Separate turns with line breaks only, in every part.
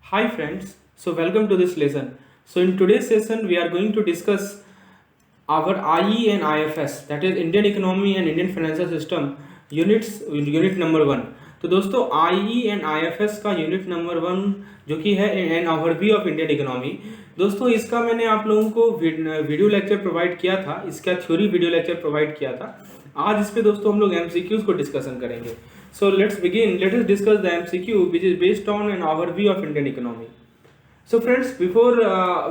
Hi friends, so welcome to this lesson. So in today's session we are going to discuss our IE and IFS, that is Indian Economy and Indian Financial System unit number 1। तो दोस्तों IE and IFS का unit number 1 जो कि है an overview of Indian economy. दोस्तों इसका मैंने आप लोगों को वीडियो लेक्चर प्रोवाइड किया था, इसका थ्योरी वीडियो लेक्चर प्रोवाइड किया था। आज इस पे दोस्तों हम लोग MCQs को डिस्कशन करेंगे। So let's begin. Let us discuss the MCQ which is based on an overview of Indian economy. So friends, before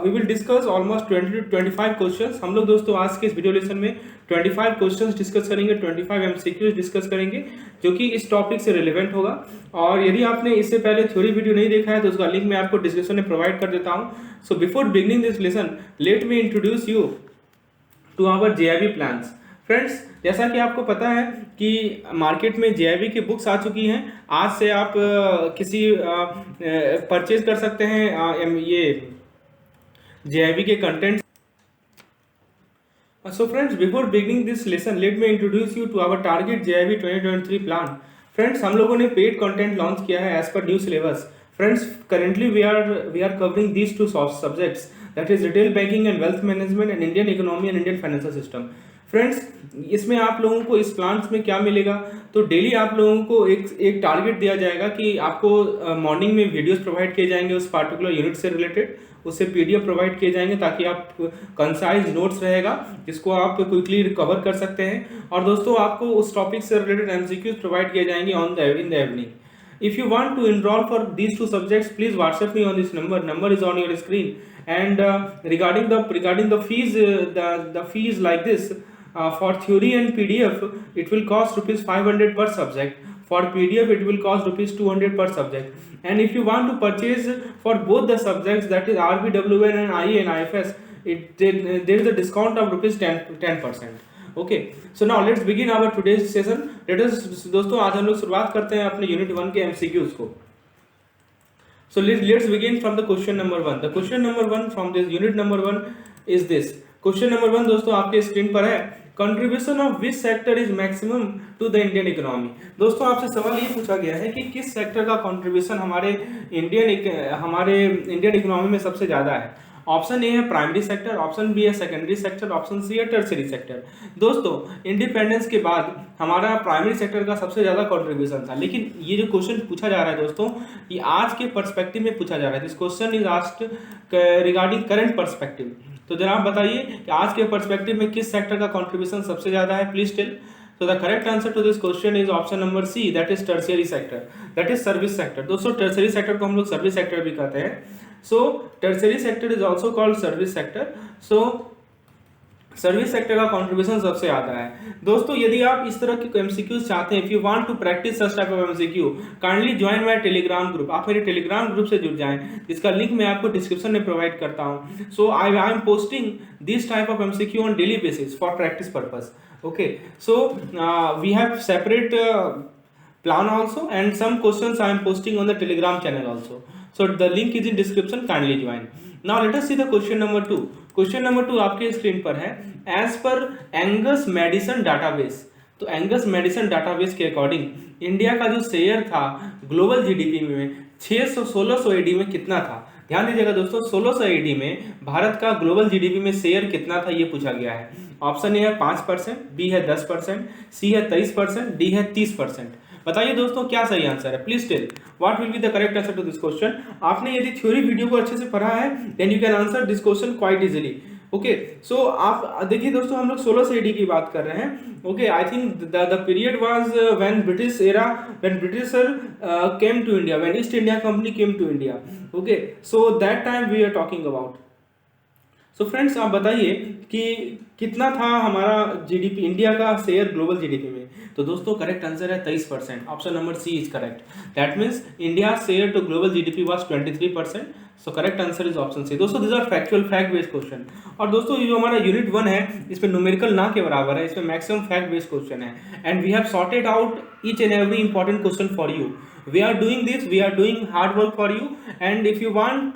we will discuss almost 20 to 25 questions। हम लोग दोस्तों आज के इस वीडियो लेसन में 25 क्वेश्चंस डिस्कस करेंगे, 25 MCQs discuss करेंगे जो कि इस टॉपिक से रिलेवेंट होगा। और यदि आपने इससे पहले थ्योरी वीडियो नहीं देखा है तो उसका लिंक मैं आपको डिस्क्रिप्शन में प्रोवाइड कर देता हूँ। So before beginning this lesson let me introduce you to our JIB plans. Friends, जैसा कि आपको पता है कि मार्केट में JIB की बुक्स आ चुकी हैं। आज से आप किसी परचेज कर सकते हैं ये JIB के content. So friends, before beginning this lesson, let me introduce you to our target JIB 2023 plan. Friends, हम लोगों ने पेड कंटेंट लॉन्च किया है as per new syllabus. Friends, currently we are covering these two subjects, that is retail banking and wealth management and Indian economy and Indian financial system. Friends, इसमें आप लोगों को इस प्लान्स में क्या मिलेगा, तो डेली आप लोगों को एक टारगेट दिया जाएगा कि आपको मॉर्निंग में वीडियोस प्रोवाइड किए जाएंगे उस पार्टिकुलर यूनिट से रिलेटेड, उससे PDF प्रोवाइड किए जाएंगे ताकि आप कंसाइज नोट्स रहेगा जिसको आप क्विकली रिकवर कर सकते हैं। और दोस्तों आपको उस टॉपिक से रिलेटेड MCQs प्रोवाइड किए जाएंगे in the evening. If you want to enroll for these two subjects, please WhatsApp me on this number. Number is on your screen. And regarding the fees, the fees like this. For theory and PDF, it will cost rupees 500 per subject. For PDF, it will cost rupees 200 per subject. And if you want to purchase for both the subjects, that is RBWN and IE and IFS, there is a discount of rupees 10%. Okay, so now let's begin our today's session. Let us दोस्तों आज हम लोग शुरुआत करते हैं अपने unit 1 के MCQs को। So let's begin from the question number 1. The question number 1 from this unit number 1 is this. Question number 1 दोस्तों आपके स्क्रीन पर है, contribution of which sector is maximum to the Indian economy. दोस्तों आपसे सवाल ये पूछा गया है कि किस सेक्टर का कंट्रीब्यूशन हमारे इंडियन इकोनॉमी में सबसे ज्यादा है। ऑप्शन ए है प्राइमरी सेक्टर, ऑप्शन बी है सेकेंडरी सेक्टर, ऑप्शन सी है टर्सरी सेक्टर। दोस्तों इंडिपेंडेंस के बाद हमारा प्राइमरी सेक्टर का सबसे ज्यादा कंट्रीब्यूशन था, लेकिन ये जो क्वेश्चन पूछा जा रहा है दोस्तों, ये आज के पर्सपेक्टिव में पूछा जा रहा है। This question is asked regarding current perspective. तो जरा आप बताइए कि आज के पर्सपेक्टिव में किस सेक्टर का कंट्रीब्यूशन सबसे ज्यादा है, please tell. So the correct answer to this question is option number C, that is tertiary sector, that is service sector। दोस्तों tertiary sector को हम लोग service sector भी कहते हैं। So tertiary sector is also called service sector। So service sector का contribution सबसे ज्यादा है। दोस्तों यदि आप इस तरह के MCQs चाहते हैं, if you want to practice such type of MCQ, kindly join my Telegram group. आप मेरे टेलीग्राम ग्रुप से जुड़ जाएं, जिसका लिंक मैं आपको डिस्क्रिप्शन में प्रोवाइड करता हूं। So I am posting this type of MCQ on daily basis for practice purpose. Okay, so we have separate plan also, and some questions I am posting on the Telegram channel also. So the link is in description, kindly join. Now let us see the question number 2. Question number 2 आपके screen पर है, as per Angus Madison database। तो Angus medicine database के according India का जो share था global GDP में 1600 AD में कितना था। ध्यान दीजिएगा दोस्तों, 1600 AD में भारत का ग्लोबल GDP में शेयर कितना था ये पूछा गया है। ऑप्शन ए है 5%, बी है 10%, सी है 23%, डी है 30%। बताइए दोस्तों क्या सही आंसर है, please tell what will be the correct answer to this question. आपने यदि थ्योरी वीडियो को अच्छे से पढ़ा है then you can answer this question quite easily. Okay, so आप देखिए दोस्तों, हम लोग 1600 AD की बात कर रहे हैं। Okay, I think the period was when Britisher came to India, when East India Company came to India. Okay, so that time we are talking about. So friends आप बताइए कि कितना था हमारा GDP, इंडिया का शेयर ग्लोबल GDP में। तो दोस्तों करेक्ट आंसर है 23%। Option number C is correct, that means India share to global GDP was 23%। So correct answer is option C. दोस्तों this are factual fact based question. और दोस्तों ये जो हमारा यूनिट 1 है इसमें न्यूमेरिकल ना के बराबर है, इसमें मैक्सिमम फैक्ट बेस्ड क्वेश्चन है। And we have sorted out each and every important question for you. We are doing this, we are doing hard work for you, and if you want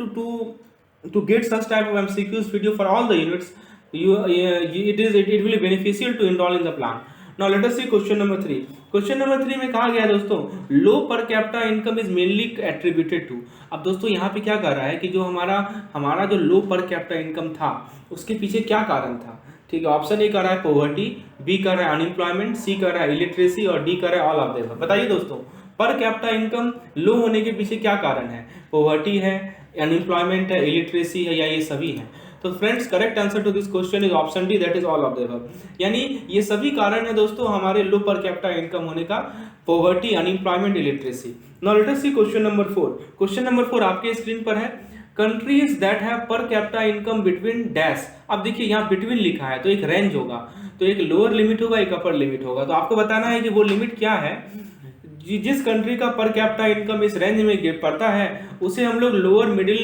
to get such type of MCQs video for all the units, it will be beneficial to enroll in the plan. Now let us see question number 3. Question number 3 में कहा गया है दोस्तों, low per capita income is mainly attributed to. अब दोस्तों यहाँ पे क्या कर रहा है कि जो हमारा जो लो पर कैपिटा इनकम था उसके पीछे क्या कारण था। ठीक है, ऑप्शन ए कर रहा है पॉवर्टी, बी कर रहा है अनएम्प्लॉयमेंट, सी कर रहा है इलिटरेसी और डी कर रहा है ऑल ऑफ द अबव। बताइए दोस्तों, पर कैपिटा इनकम लो होने के पीछे क्या कारण है? पॉवर्टी है, अनएम्प्लॉयमेंट है, इलिटरेसी है, या ये सभी है? तो friends, correct answer to this question is option D, that is all of the above. यानी ये सभी कारण है दोस्तों हमारे लो पर कैपिटा इनकम होने का, poverty, unemployment, illiteracy. Now let us see question number 4। Question number 4 आपके स्क्रीन पर है, countries that have per capita income between dash. अब देखिए यहाँ बिटवीन लिखा है तो एक रेंज होगा, तो एक लोअर लिमिट होगा, एक अपर लिमिट होगा। तो आपको बताना है कि वो लिमिट क्या है। जिस कंट्री का पर कैपिटा इनकम इस रेंज में पड़ता है उसे हम लोग लोअर मिडिल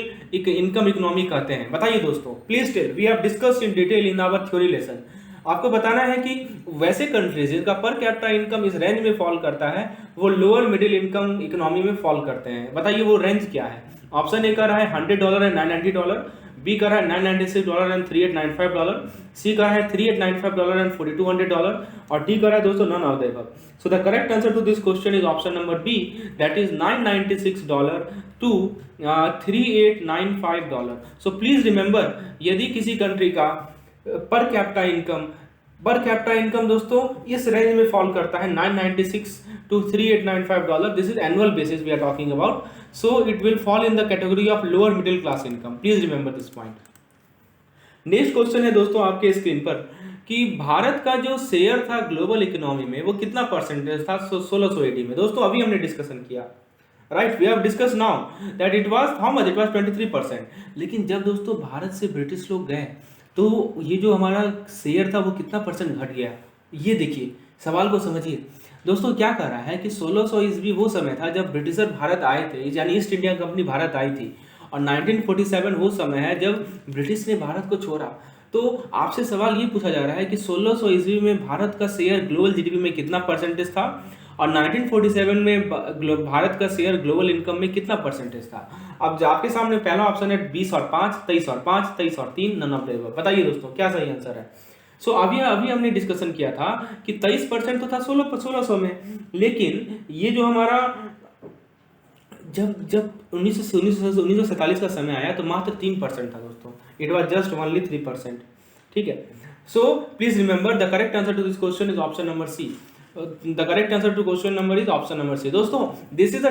इनकम इकोनॉमी कहते हैं। बताइए दोस्तों, please tell, we have discussed in detail in our theory lesson. आपको बताना है कि वैसे कंट्रीज जिनका पर कैपिटा इनकम इस रेंज में फॉल करता है वो लोअर मिडिल इनकम इकोनॉमी में फॉल करते हैं। बताइए वो रेंज क्या है। ऑप्शन ए कर रहा है $100 एंड $990, बी कर रहा है $996 एंड $3895, सी कर रहा है $3895 एंड $4200 और डी कर रहा है दोस्तों none of the above. So the correct answer to this question is option number B, that is $996 to $3895। So please remember, यदि किसी कंट्री का पर कैपिटा इनकम दोस्तों इस रेंज में फॉल करता है 996 to $3895, this is annual basis we are talking about, so it will fall in the category of lower middle class income. Please remember this point. Next question है दोस्तों आपके screen पर कि भारत का जो शेयर था ग्लोबल इकोनॉमी में वो कितना परसेंटेज था 1600 AD में। दोस्तों अभी हमने डिस्कशन किया, right, we have discuss now that it was how much, it was 23%। लेकिन जब दोस्तों भारत से ब्रिटिश लोग गए तो ये जो हमारा शेयर था वो कितना परसेंट घट गया। ये देखिए, सवाल को समझिए दोस्तों, क्या कर रहा है कि 1600 ईस्वी वो समय था जब ब्रिटिशर भारत आए थे, यानी ईस्ट इंडिया कंपनी भारत आई थी, और 1947 वो समय है जब ब्रिटिश ने भारत को छोड़ा। तो आपसे सवाल ये पूछा जा रहा है कि 1600 ईस्वी में भारत का शेयर ग्लोबल जीडीपी में कितना परसेंटेज था और 1947 में भारत का शेयर ग्लोबल इनकम में कितना परसेंटेज था। अब आपके सामने पहला ऑप्शन है 20 और 5, 23 और 5, 23 और 3, नन ऑफ द अबव। बताइए दोस्तों क्या सही आंसर है। सो अभी हमने डिस्कशन किया था कि 23% तो था 1600 में, लेकिन ये जो हमारा जब 1947 का समय आया तो मात्र 3% था दोस्तों, इट वाज जस्ट ओनली 3%। ठीक है, so please remember the correct answer to this question is option number C. The correct answer to question number is option number C. दोस्तों, this is a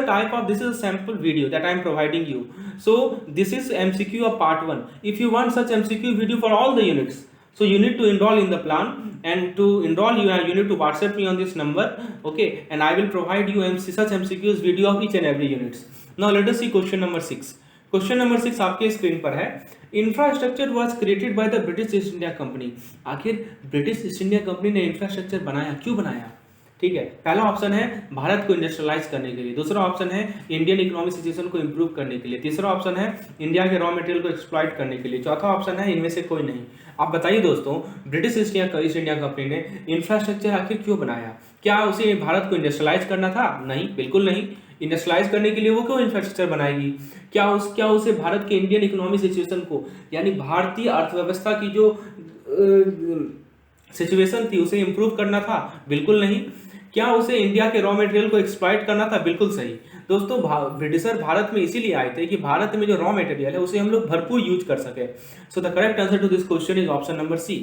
sample video that I am providing you. So this is MCQ of part 1. If you want such MCQ video for all the units, so you need to enroll in the plan, and to enroll you need to WhatsApp me on this number, okay? And I will provide you such MCQs video of each and every units. Now let us see question number 6. Question number 6 आपके screen पर है, infrastructure was created by the British east India company. आखिर British east India company ने infrastructure बनाया, क्यों बनाया? ठीक है, पहला ऑप्शन है भारत को इंडस्ट्रियलाइज करने के लिए, दूसरा ऑप्शन है इंडियन इकोनॉमिक सिचुएशन को इंप्रूव करने के लिए, तीसरा ऑप्शन है इंडिया के रॉ मटेरियल को एक्सप्लॉइट करने के लिए, चौथा ऑप्शन है इनमें से कोई नहीं। आप बताइए दोस्तों, ब्रिटिश ईस्ट इंडिया कंपनी ने इंफ्रास्ट्रक्चर आखिर क्यों बनाया? क्या उसे भारत को इंडस्ट्रियलाइज करना था? नहीं, बिल्कुल नहीं। इंडस्ट्रियलाइज करने के लिए वो क्यों इंफ्रास्ट्रक्चर बनाएगी? क्या उसे भारत के इंडियन इकोनॉमिक सिचुएशन को, यानी भारतीय अर्थव्यवस्था की जो सिचुएशन थी उसे इंप्रूव करना था? बिल्कुल नहीं। क्या उसे इंडिया के रॉ मटेरियल को एक्सप्लॉइट करना था? बिल्कुल सही। दोस्तों, ब्रिटिशर भारत में इसीलिए आए थे कि भारत में जो रॉ मटेरियल है उसे हम लोग भरपूर यूज कर सके। So the correct answer to this question is option number C.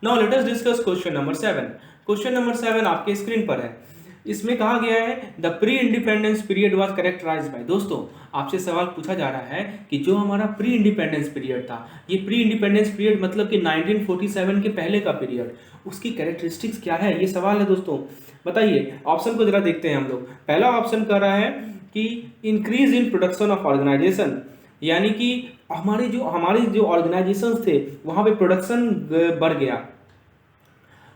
Now let us discuss question number 7। Question number 7 आपके स्क्रीन पर है। इसमें कहा गया है the pre independence period was characterised by. दोस्तों, आपसे सवाल पूछा जा रहा है कि जो हमारा प्री इंडिपेंडेंस पीरियड था, ये प्री इंडिपेंडेंस पीरियड मतलब कि 1947 के पहले का पीरियड, उसकी कैरेक्टरिस्टिक्स क्या है, ये सवाल है दोस्तों। बताइए, ऑप्शन को जरा देखते हैं हम लोग। पहला ऑप्शन कह रहा है कि increase in production of organisation, यानी कि हमारी जो ऑर्गेनाइजेशन थे वहाँ पे प्रोडक्शन बढ़ गया।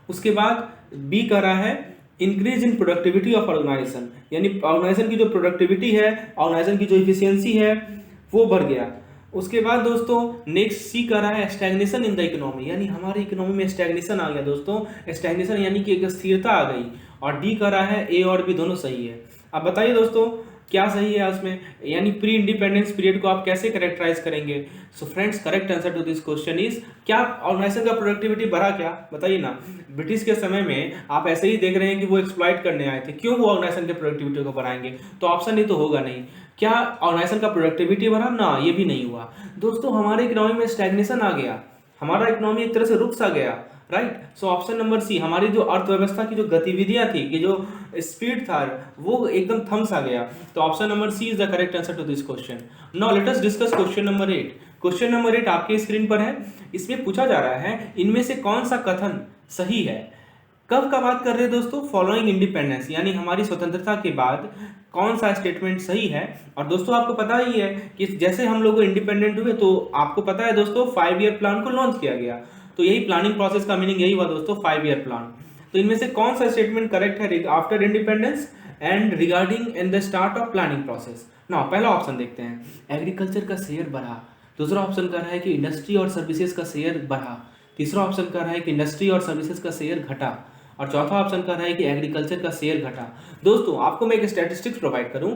उसके बाद बी कह रहा है increase in productivity of organisation, यानी ऑर्गेनाइजेशन की जो प्रोडक्टिविटी है, ऑर्गेनाइजेशन की जो इफिशियंसी है वो बढ़ गया। उसके बाद दोस्तों नेक्स्ट सी कर रहा है स्टैग्नेशन इन द इकोनॉमी, यानी हमारी इकोनॉमी में स्टैग्नेशन आ गया दोस्तों। स्टैग्नेशन यानी कि एक स्थिरता आ गई। और डी कर रहा है ए और बी दोनों सही है। अब बताइए दोस्तों, क्या सही है उसमें, यानी प्री इंडिपेंडेंस पीरियड को आप कैसे करेक्टराइज करेंगे? So friends, correct answer to this question is, क्या ऑर्गेनाइजेशन का प्रोडक्टिविटी बढ़ा? क्या बताइए ना। ब्रिटिश के समय में आप ऐसे ही देख रहे हैं कि वो एक्सप्लॉइट करने आए थे, क्यों वो ऑर्गेनाइजेशन के प्रोडक्टिविटी को बढ़ाएंगे? तो ऑप्शन ही तो होगा नहीं। क्या ऑर्गेनाइजेशन का प्रोडक्टिविटी बढ़ा? ना, ये भी नहीं हुआ। दोस्तों, हमारे इकोनॉमी में स्टैग्नेशन आ गया, हमारा इकोनॉमी एक तरह से रुक सा गया, right. So option number C, हमारी जो अर्थव्यवस्था की जो गतिविधियां थी, कि जो स्पीड था, वो एकदम थम सा गया। तो option number C is the correct answer to this question. Now let us discuss question number 8। Question number 8 आपके स्क्रीन पर है। इसमें पूछा जा रहा है, इनमें से कौन सा कथन सही है? कब का बात कर रहे हैं दोस्तों? फॉलोइंग इंडिपेंडेंस, यानी हमारी स्वतंत्रता के बाद कौन सा स्टेटमेंट सही है? और दोस्तों, आपको पता ही है कि जैसे हम लोग इंडिपेंडेंट हुए, तो आपको पता है दोस्तों 5 ईयर प्लान को लॉन्च किया गया। तो यही प्लानिंग प्रोसेस का मीनिंग यही हुआ दोस्तों, 5 ईयर प्लान। तो इनमें से कौन सा स्टेटमेंट करेक्ट है after independence and regarding in the start of planning process? ना, पहला ऑप्शन देखते हैं, एग्रीकल्चर का शेयर बढ़ा। दूसरा ऑप्शन कर रहा है कि इंडस्ट्री और सर्विसेज का शेयर बढ़ा। तीसरा ऑप्शन कर रहा है कि इंडस्ट्री और सर्विसेज का शेयर घटा। और चौथा ऑप्शन कर रहा है कि एग्रीकल्चर का शेयर घटा। दोस्तों, आपको मैं एक स्टैटिस्टिक्स प्रोवाइड करूं,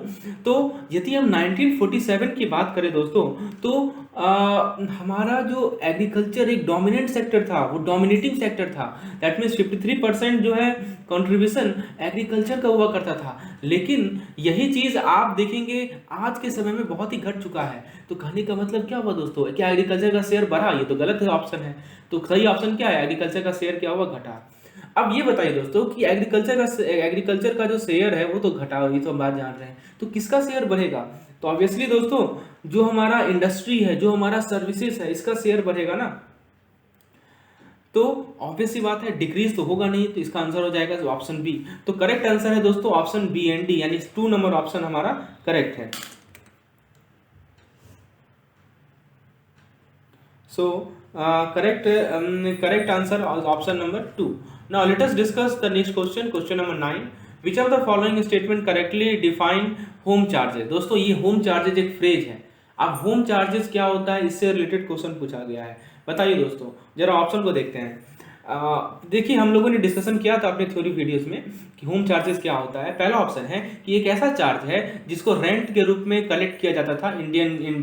तो यदि हम 1947 की बात करें दोस्तों, तो हमारा जो एग्रीकल्चर एक डोमिनेंट सेक्टर था, वो डोमिनेटिंग सेक्टर था। दैट मीन्स 53% जो है कंट्रीब्यूशन एग्रीकल्चर का हुआ करता था। लेकिन यही चीज़ आप देखेंगे आज के समय में बहुत ही घट चुका है। तो कहने का मतलब क्या हुआ दोस्तों? क्या एग्रीकल्चर का शेयर बढ़ा? ये तो गलत ऑप्शन है। तो सही ऑप्शन क्या है? एग्रीकल्चर का शेयर क्या हुआ? घटा। अब ये बताइए दोस्तों कि एग्रीकल्चर का जो शेयर है वो तो घटा, ये तो हम बात जान रहे हैं। तो किसका शेयर बढ़ेगा? तो ऑब्वियसली दोस्तों, जो हमारा इंडस्ट्री है, जो हमारा सर्विसेज है, इसका शेयर बढ़ेगा ना। तो ऑब्वियसली बात है, डिक्रीज तो होगा नहीं। तो इसका आंसर हो जाएगा ऑप्शन बी। तो करेक्ट आंसर है दोस्तों ऑप्शन बी एंड डी, यानी 2 नंबर ऑप्शन हमारा करेक्ट है। So correct answer is option number 2. Now let us discuss the next question, question number 9. Which of the following statement correctly define home charges? दोस्तों, ये home charges एक phrase है। अब home charges क्या होता है, इससे रिलेटेड क्वेश्चन पूछा गया है। बताइए दोस्तों, जरा ऑप्शन को देखते हैं। देखिए, हम लोगों ने डिस्कशन किया था अपने थ्योरी वीडियोस में कि होम चार्जेस क्या होता है। पहला ऑप्शन है कि एक ऐसा चार्ज है जिसको रेंट के रूप में कलेक्ट किया जाता था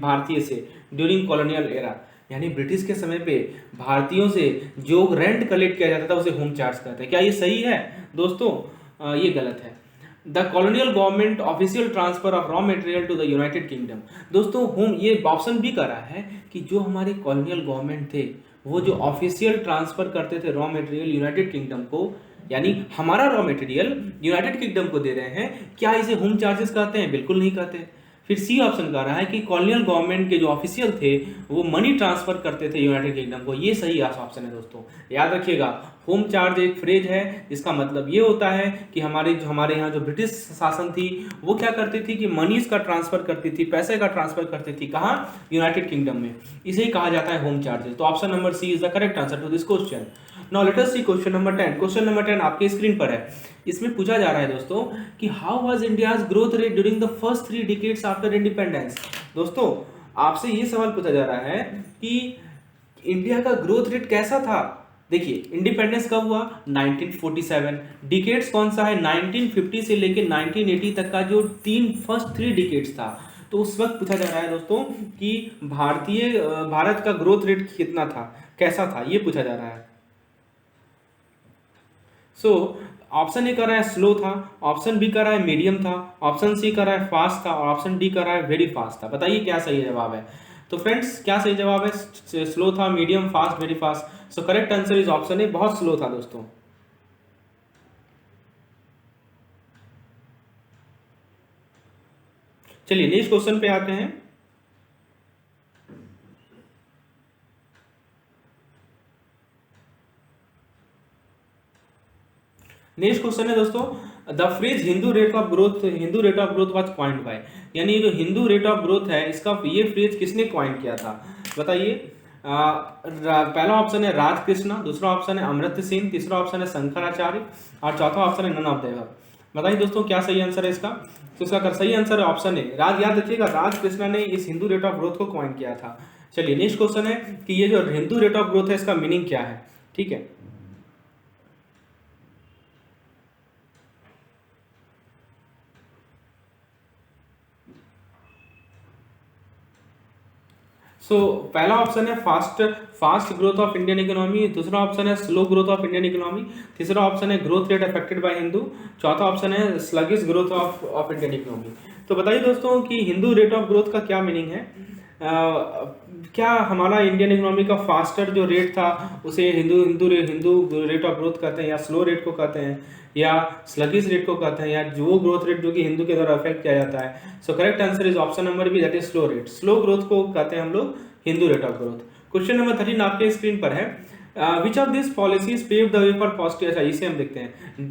भारतीय से ड्यूरिंग कॉलोनियल एरा, यानी ब्रिटिश के समय पे भारतीयों से जो रेंट कलेक्ट किया जाता था उसे होम चार्ज कहते हैं। क्या ये सही है दोस्तों? ये गलत है। The colonial government official transfer of raw material to the United Kingdom. दोस्तों, होम, ये ऑप्शन भी कर रहा है कि जो हमारे कॉलोनियल गवर्नमेंट थे, वो जो ऑफिशियल ट्रांसफर करते थे रॉ मटेरियल यूनाइटेड किंगडम को, यानी हमारा रॉ मटेरियल यूनाइटेड किंगडम को दे रहे हैं, क्या इसे होम चार्जेस कहते हैं? बिल्कुल नहीं कहते। फिर सी ऑप्शन कह रहा है कि कॉलोनियल गवर्नमेंट के जो ऑफिशियल थे वो मनी ट्रांसफर करते थे यूनाइटेड किंगडम को। ये सही ऑप्शन है दोस्तों। याद रखिएगा, होम चार्ज एक फ्रेज है, इसका मतलब ये होता है कि हमारे यहाँ जो ब्रिटिश शासन थी, वो क्या करती थी कि मनीज का ट्रांसफर करती थी, पैसे का ट्रांसफर करती थी। कहाँ? यूनाइटेड किंगडम में। इसे ही कहा जाता है होम चार्जेस। तो option number C is the correct answer to this question. Now let us see question number 10। Question number 10 आपके स्क्रीन पर है। इसमें पूछा जा रहा है दोस्तों कि how was India's growth rate during the first 3 decades after independence. दोस्तों, आपसे ये सवाल पूछा जा रहा है कि इंडिया का ग्रोथ रेट कैसा था। देखिए, इंडिपेंडेंस कब हुआ? 1947। डिकेड्स कौन सा है? 1950 से लेकर 1980 तक का जो फर्स्ट 3 डिकेड्स था। तो उस वक्त पूछा जा रहा है दोस्तों कि भारत का ग्रोथ रेट कितना था, कैसा था, ये पूछा जा रहा है। सो ऑप्शन ए कर रहा है स्लो था, ऑप्शन बी कर रहा है मीडियम था, ऑप्शन सी कर रहा है फास्ट था, और ऑप्शन डी कर रहा है वेरी फास्ट था। बताइए क्या सही जवाब है? तो फ्रेंड्स, क्या सही जवाब है? स्लो था, medium, fast, very fast. So correct answer is option A, बहुत स्लो था दोस्तों। चलिए नेक्स्ट क्वेश्चन पे आते हैं। नेक्स्ट क्वेश्चन है दोस्तों, the phrase Hindu rate of growth was coined bye, यानी जो हिंदू रेट ऑफ ग्रोथ है, इसका ये फ्रेज किसने कॉइन किया था? बताइए। पहला ऑप्शन है राजकृष्ण, दूसरा ऑप्शन है अमृत सिंह, तीसरा ऑप्शन है शंकराचार्य, और चौथा ऑप्शन है नन ऑफ द अबव। बताइए दोस्तों, क्या सही आंसर है इसका? तो इसका सही आंसर है ऑप्शन ए, याद रखिएगा, राजकृष्ण ने इस हिंदू रेट ऑफ ग्रोथ को कॉइन किया था। चलिए नेक्स्ट क्वेश्चन है कि ये जो हिंदू रेट ऑफ ग्रोथ है, इसका मीनिंग क्या है? ठीक है, सो पहला ऑप्शन है fast growth of Indian economy, दूसरा ऑप्शन है slow growth of Indian economy, तीसरा ऑप्शन है growth rate affected by Hindu, चौथा ऑप्शन है sluggish growth of Indian economy. तो बताइए दोस्तों कि हिंदू रेट ऑफ ग्रोथ का क्या मीनिंग है। क्या हमारा इंडियन इकोनॉमी का फास्टर जो रेट था उसे Hindu Hindu Hindu rate of growth कहते हैं, या स्लो रेट को कहते हैं, या स्लगिश रेट को कहते हैं, या जो ग्रोथ रेट जो कि हिंदू के द्वारा अफेक्ट किया जाता है। So correct answer is option number B, that is slow rate. Slow growth को कहते हैं हम लोग Hindu rate of growth. Question number 13 आपके स्क्रीन पर है, which of this policies pave the way for positive. अच्छा, इसे हम देखते हैं।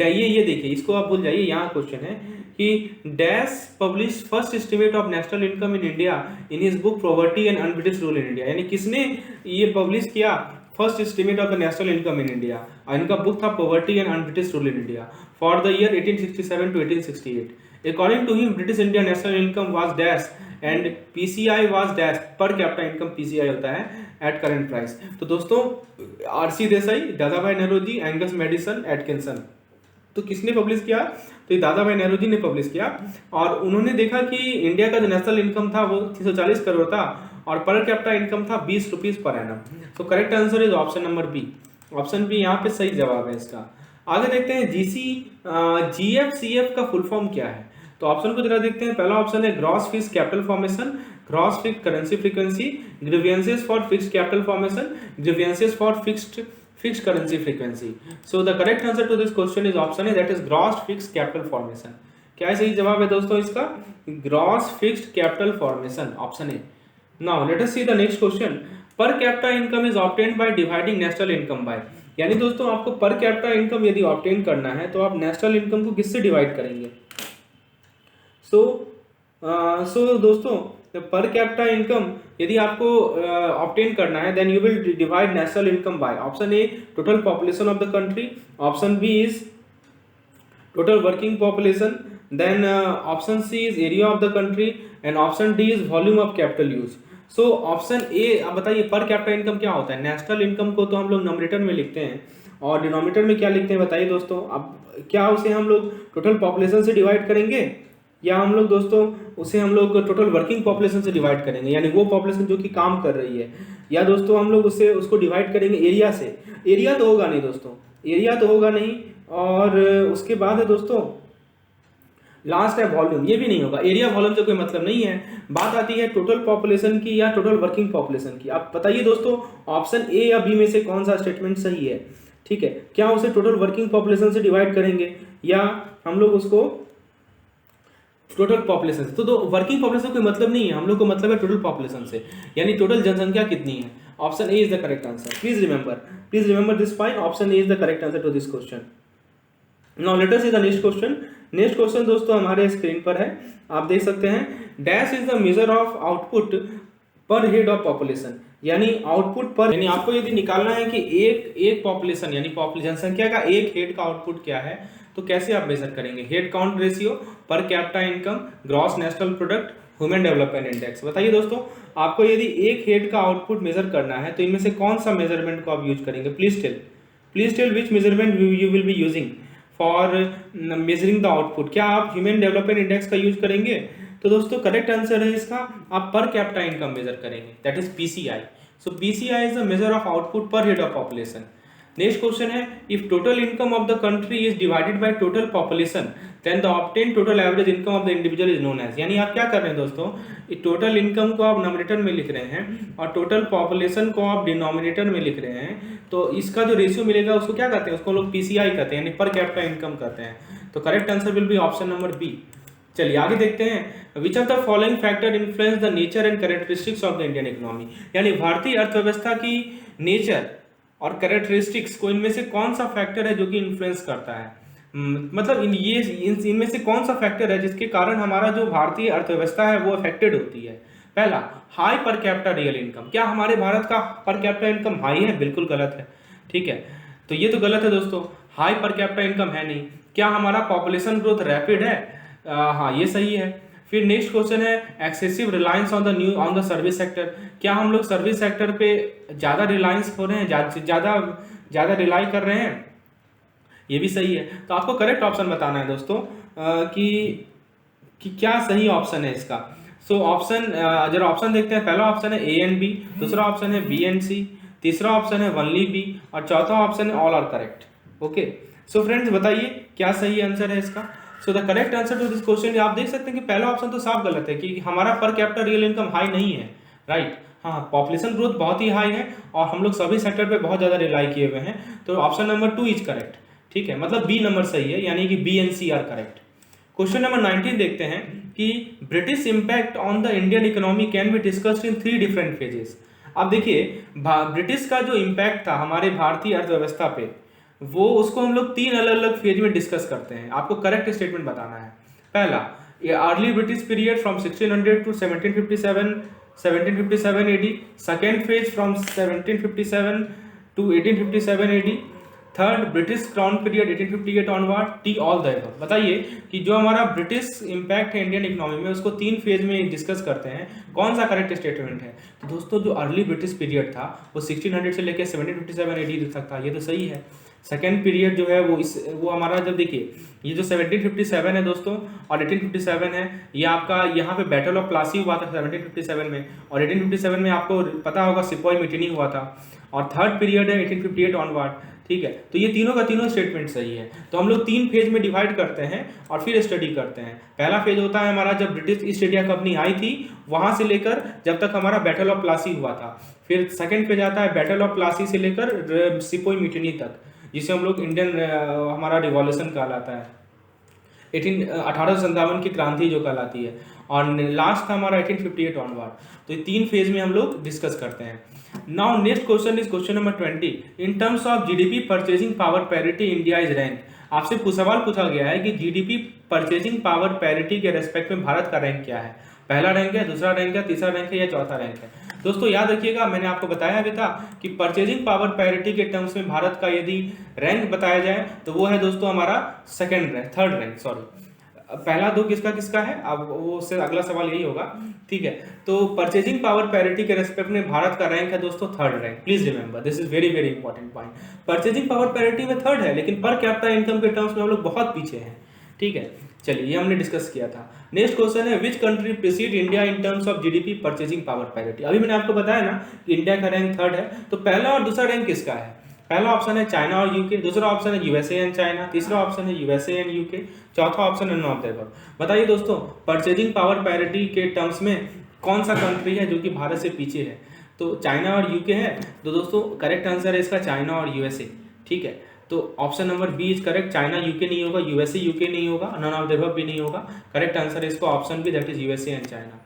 ये देखिए, इसको आप भूल जाइए। यहाँ क्वेश्चन है कि dash publish first estimate of national income in India in his book poverty and un-British rule in India. यानी किसने ये पब्लिश किया first estimate of the national income in India, और इनका बुक था poverty and un-British rule in India for the year 1867 to 1868। According to him, British India national income was dash and PCI was dash, per capita income PCI होता है at current price। तो दोस्तों R C Desai, Dadabhai Naoroji, Angus Maddison, Atkinson, तो किसने publish किया? तो ये दादाभाई नौरोजी ने पब्लिश किया, और उन्होंने देखा कि इंडिया का जो नेशनल इनकम था वो 340 करोड़ था और पर कैपिटा इनकम था 20 रुपीज पर एनम। तो correct answer is option number B. Option B यहाँ पे सही जवाब है इसका। आगे देखते हैं GFCF का फुल फॉर्म क्या है। तो ऑप्शन को जरा देखते हैं। पहला ऑप्शन है gross fixed capital formation, gross fixed currency frequency, grievances for fixed capital formation, grievances for fixed currency frequency. So the correct answer to this question is option है, that is gross fixed capital formation. क्या सही जवाब है दोस्तों इसका? Gross fixed capital formation, option A. Now let us see the next question. Per capita income is obtained by dividing national income by. यानी दोस्तों आपको पर कैपिटा इनकम यदि ऑब्टेन करना है तो आप नेशनल इनकम को किससे डिवाइड करेंगे? सो दोस्तों पर कैपिटा इनकम यदि आपको ऑब्टेन करना है then you will divide national income by option A total population of the country, option B is total working population, then option C is area of the country, and option D is volume of capital use. So option A, अब बताइए पर capita income क्या होता है? National income को तो हम लोग नंबरेटर में लिखते हैं और डिनोमिनेटर में क्या लिखते हैं बताइए दोस्तों। अब क्या उसे हम लोग टोटल पॉपुलेशन से डिवाइड करेंगे, या हम लोग दोस्तों उसे हम लोग टोटल वर्किंग पॉपुलेशन से डिवाइड करेंगे, यानी वो पॉपुलेशन जो कि काम कर रही है, या दोस्तों हम लोग उसको डिवाइड करेंगे एरिया से? एरिया तो होगा नहीं दोस्तों, एरिया तो होगा नहीं, और उसके बाद है दोस्तों लास्ट है वॉल्यूम, ये भी नहीं होगा। एरिया वॉल्यूम से कोई मतलब नहीं है। बात आती है टोटल पॉपुलेशन की या टोटल वर्किंग पॉपुलेशन की। आप बताइए दोस्तों ऑप्शन ए या बी में से कौन सा स्टेटमेंट सही है? ठीक है, क्या उसे टोटल वर्किंग पॉपुलेशन से डिवाइड करेंगे या हम लोग उसको टोटल पॉपुलेशन से? तो वर्किंग पॉपुलेशन कोई मतलब नहीं है, हम लोग को मतलब है टोटल पॉपुलेशन से, यानी टोटल जनसंख्या कितनी है। Option A is the correct answer. Please remember this point, option A is the correct answer to this question. Now let us see the next question. Next question दोस्तों हमारे स्क्रीन पर है, आप देख सकते हैं। Dash is the measure of output per head of population, यानी आउटपुट पर, यानी आपको यदि निकालना है कि एक पॉपुलेशन यानी जनसंख्या का एक हेड का आउटपुट क्या है, तो कैसे आप मेजर करेंगे? हेड काउंट रेशियो, पर capita income, gross national product, human development index. बताइए दोस्तों आपको यदि एक हेड का आउटपुट मेजर करना है तो इनमें से कौन सा मेजरमेंट को आप यूज करेंगे? Please tell which measurement you will be using for measuring the output. क्या आप ह्यूमन डेवलपमेंट इंडेक्स का यूज करेंगे? तो दोस्तों करेक्ट आंसर है इसका, आप पर कैपिटा इनकम मेजर करेंगे, that is PCI. So PCI is the measure of output per head of population. Next question है, if total income of the country is divided by total population then the obtain total average income of the individual is known as. यानी आप क्या कर रहे हैं दोस्तों, total income को आप नॉमिनेटर में लिख रहे हैं और टोटल पॉपुलेशन को आप डिनोमिनेटर में लिख रहे हैं, तो इसका जो रेशियो मिलेगा उसको क्या कहते हैं? उसको लोग पीसीआई कहते हैं, यानी पर कैपिटा इनकम कहते हैं। तो correct answer will be option number B. चलिए आगे देखते हैं। Which of the following factor influence the nature and characteristics of the Indian economy. यानी भारतीय अर्थव्यवस्था की नेचर और कैरेक्टरिस्टिक्स को इनमें से कौन सा फैक्टर है जो कि इन्फ्लुएंस करता है? मतलब इनमें से कौन सा फैक्टर है जिसके कारण हमारा जो भारतीय अर्थव्यवस्था है वो अफेक्टेड होती है? पहला, high per capita real income. क्या हमारे भारत का पर कैपिटा इनकम हाई है? बिल्कुल गलत है, ठीक है, तो ये तो गलत है दोस्तों, हाई पर कैपिटा इनकम है नहीं। क्या हमारा पॉपुलेशन ग्रोथ रैपिड है? हाँ, ये सही है। फिर नेक्स्ट क्वेश्चन है, excessive reliance on the service sector. क्या हम लोग सर्विस सेक्टर पे ज़्यादा रिलायंस हो रहे हैं, ज़्यादा रिलाई कर रहे हैं? ये भी सही है। तो आपको करेक्ट ऑप्शन बताना है दोस्तों कि क्या सही ऑप्शन है इसका। सो ऑप्शन जरा ऑप्शन देखते हैं। पहला ऑप्शन है ए एंड बी, दूसरा ऑप्शन है बी एंड सी, तीसरा ऑप्शन है ओनली बी और चौथा ऑप्शन है all are correct. Okay, so friends बताइए क्या सही आंसर है इसका। So the correct answer to this question, आप देख सकते हैं कि पहला ऑप्शन तो साफ गलत है कि हमारा per capita real income high नहीं है, राइट। हाँ, पॉपुलेशन ग्रोथ बहुत ही हाई है और हम लोग सभी सेक्टर पे बहुत ज़्यादा रिलाई किए हुए हैं, तो ऑप्शन नंबर 2 इज करेक्ट। ठीक है, मतलब बी नंबर सही है, यानी कि B and C are correct. Question number 19 देखते हैं कि British impact on the Indian economy can be discussed in 3 different phases. अब देखिए, ब्रिटिश का जो इम्पैक्ट था हमारे भारतीय अर्थव्यवस्था पे, वो उसको हम लोग 3 अलग अलग फेज में डिस्कस करते हैं। आपको करेक्ट स्टेटमेंट बताना है। पहला, ये early British period from 1600 to 1757 AD. Second phase from 1757 to 1857 AD. Third, British crown period 1858 onward, D all the above. बताइए कि जो हमारा ब्रिटिश इंपैक्ट है इंडियन इकोनॉमी में, उसको 3 फेज में डिस्कस करते हैं, कौन सा करेक्ट स्टेटमेंट है। तो दोस्तों, जो अर्ली ब्रिटिश पीरियड था वो 1600 से लेकर 1757 एडी तक था, ये तो सही है। सेकेंड पीरियड जो है वो हमारा, जब देखिए ये जो 1757 है दोस्तों और 1857 है, ये आपका यहाँ पे बैटल ऑफ प्लासी हुआ था 1757 में, और 1857 में आपको पता होगा सिपोई मिटिनी हुआ था। और थर्ड पीरियड है 1858 ऑनवर्ड। ठीक है, तो ये तीनों का तीनों स्टेटमेंट सही है। तो हम लोग 3 फेज में डिवाइड करते हैं और फिर स्टडी करते हैं। पहला फेज होता है हमारा जब ब्रिटिश ईस्ट इंडिया कंपनी आई थी, वहां से लेकर जब तक हमारा बैटल ऑफ प्लासी हुआ था। फिर सेकेंड फेज आता है बैटल ऑफ प्लासी से लेकर सिपोई मिटिनी तक, जिसे हम लोग इंडियन हमारा रिवॉल्यूशन कहलाता है, 1857 की क्रांति जो कहलाती है। और लास्ट था हमारा 1858 ऑनवर्ड। तो ये 3 फेज में हम लोग डिस्कस करते हैं। Now next question is question number 20। In terms of GDP purchasing power parity India is rank. आपसे सवाल पूछा गया है कि जीडीपी परचेजिंग पावर पैरिटी के रेस्पेक्ट में भारत का रैंक क्या है। पहला रैंक है, दूसरा रैंक है, तीसरा रैंक है या चौथा रैंक है। दोस्तों याद रखिएगा, मैंने आपको बताया भी था कि परचेजिंग पावर पैरिटी के टर्म्स में भारत का यदि रैंक बताया जाए तो वो है दोस्तों हमारा थर्ड रैंक, सॉरी। पहला 2 किसका किसका है, अब वो उससे अगला सवाल यही होगा। ठीक है, तो परचेजिंग पावर पैरिटी के रेस्पेक्ट में भारत का रैंक है दोस्तों third rank. Please remember, this is very very important point. Purchasing power parity में थर्ड है, लेकिन पर कैपिटा इनकम के टर्म्स में हम लोग बहुत पीछे हैं। ठीक है, चलिए ये हमने डिस्कस किया था। नेक्स्ट क्वेश्चन है which country preceded India in terms of GDP purchasing power parity. अभी मैंने आपको बताया ना कि इंडिया का रैंक थर्ड है, तो पहला और दूसरा रैंक किसका है। पहला ऑप्शन है चाइना और यूके, दूसरा ऑप्शन है यूएसए एंड चाइना, तीसरा ऑप्शन है यूएसए एंड यूके, चौथा ऑप्शन है नॉन ऑफ द अबव। बताइए दोस्तों, परचेजिंग पावर पैरिटी के टर्म्स में कौन सा कंट्री है जो कि भारत से पीछे है। तो चाइना और यूके है, तो दोस्तों करेक्ट आंसर है इसका चाइना और यूएसए। ठीक है, तो option number B is correct. China UK नहीं होगा, यूएसए यूके नहीं होगा, नॉन ऑफ द अबव भी नहीं होगा। करेक्ट आंसर है इसका option B, that is USA and China.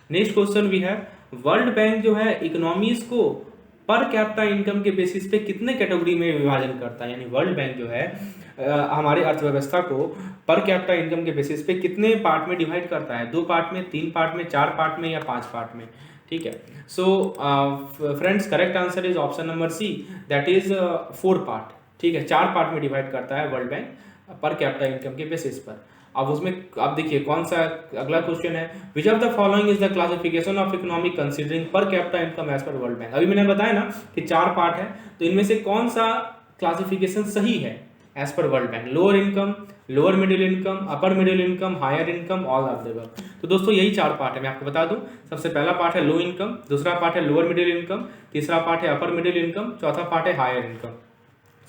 Next question भी है, वर्ल्ड बैंक जो है इकोनॉमीज को पर कैपिटा इनकम के बेसिस पे कितने कैटेगरी में विभाजन करता है। यानी वर्ल्ड बैंक जो है हमारे अर्थव्यवस्था को पर कैपिटा इनकम के बेसिस पे कितने पार्ट में डिवाइड करता है, 2 पार्ट में, 3 पार्ट में, 4 पार्ट में या 5 पार्ट में। ठीक है, so friends correct answer is option number C, that is 4 part. ठीक है, 4 पार्ट में डिवाइड करता है world bank per capita income के बेसिस पर। अब उसमें आप देखिए कौन सा अगला क्वेश्चन है, which of the following is the classification of economy considering per capita income as per world bank. अभी मैंने बताया ना कि 4 पार्ट है, तो इनमें से कौन सा क्लासिफिकेशन सही है as per world bank. Lower income, lower middle income, upper middle income, higher income, all of the above. तो दोस्तों यही 4 पार्ट है, मैं आपको बता दूं। सबसे पहला पार्ट है लो इनकम, दूसरा पार्ट है लोअर मिडिल इनकम, तीसरा पार्ट है अपर मिडिल इनकम, चौथा पार्ट है higher income.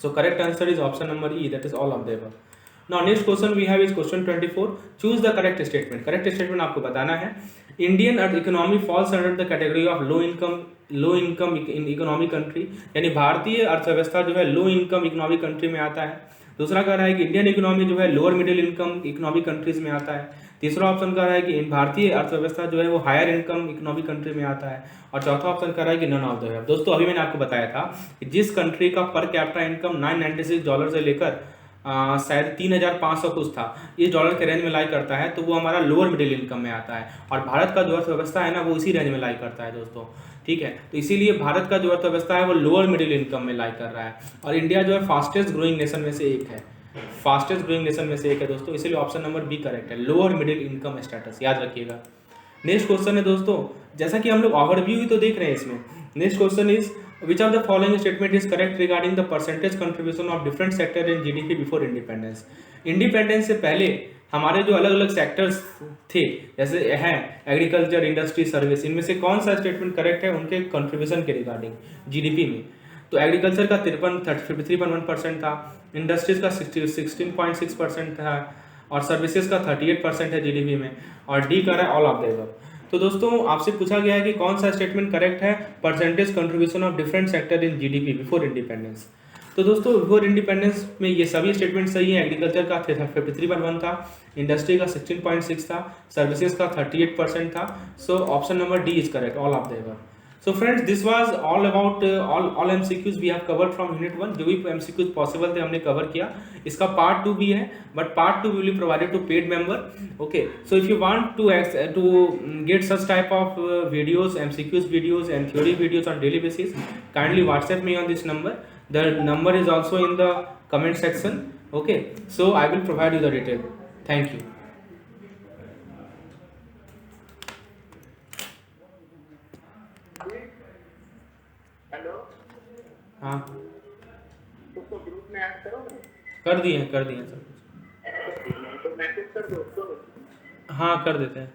So correct answer is option number E, that is all of the above. Now next question we have is question 24. Choose the correct statement. Correct statement आपको बताना है। Indian economy falls under the category of low income in economic country, यानी भारतीय अर्थव्यवस्था जो है low income economic country में आता है। दूसरा कह रहा है कि इंडियन इकोनॉमी जो है lower middle income economic countries में आता है। तीसरा ऑप्शन कह रहा है कि भारतीय अर्थव्यवस्था जो है वो हायर इनकम इकोनॉमिक कंट्री में आता है। और चौथा ऑप्शन कह रहा है कि नन ऑफ द अबव। दोस्तों अभी मैंने आपको बताया था कि जिस कंट्री का पर कैपिटा इनकम $996 से लेकर शायद 3,500 कुछ था, इस डॉलर के रेंज में लाई करता है, तो वो हमारा लोअर मिडिल इनकम में आता है। और भारत का जो अर्थव्यवस्था है ना वो इसी रेंज में लाई करता है दोस्तों। ठीक है, तो इसीलिए भारत का जो अर्थव्यवस्था है वो लोअर मिडिल इनकम में लाई कर रहा है। और इंडिया जो है फास्टेस्ट ग्रोइंग नेशन में से एक है, फास्टेस्ट ग्रोइंग नेशन में से एक है दोस्तों, इसीलिए ऑप्शन नंबर बी करेक्ट है, लोअर मिडिल इनकम स्टेटस, याद रखिएगा। नेक्स्ट क्वेश्चन है दोस्तों, जैसा कि हम लोग ओवरव्यू ही तो देख रहे हैं इसमें। Next question is which of the following statement is correct regarding the percentage contribution of different sector in GDP before independence। Independence से पहले हमारे जो अलग अलग सेक्टर्स थे जैसे हैं एग्रीकल्चर, इंडस्ट्री, सर्विस, इनमें से कौन सा स्टेटमेंट करेक्ट है उनके कंट्रीब्यूशन के रिगार्डिंग जीडीपी में? तो एग्रीकल्चर का 53.1% था, इंडस्ट्रीज का 16.6% था, और सर्विसेज का 38% है जीडीपी में, और डी कर रहा है ऑल ऑफ द अबव। तो दोस्तों आपसे पूछा गया है कि कौन सा स्टेटमेंट करेक्ट है, percentage contribution of different sector in GDP before independence. तो दोस्तों बिफोर इंडिपेंडेंस में ये सभी स्टेटमेंट सही है। एग्रीकल्चर का 53.1 था, इंडस्ट्री का 16.6 था, सर्विसेज का 38% था। सो option number D is correct, all of the above. So friends, this was all about all MCQs we have covered from unit 1. जो भी MCQs possible थे हमने cover किया। इसका part 2 भी है, but part 2 will be provided to paid member. Okay, so if you want to get such type of videos, MCQs videos and theory videos on daily basis, kindly WhatsApp me on this number. The number is also in the comment section. Okay, so I will provide you the detail. Thank you.
Hello.
हाँ,
उसको group में add करोगे?
कर दिए सब कुछ।
तो message कर दो उसको।
हाँ कर देते हैं।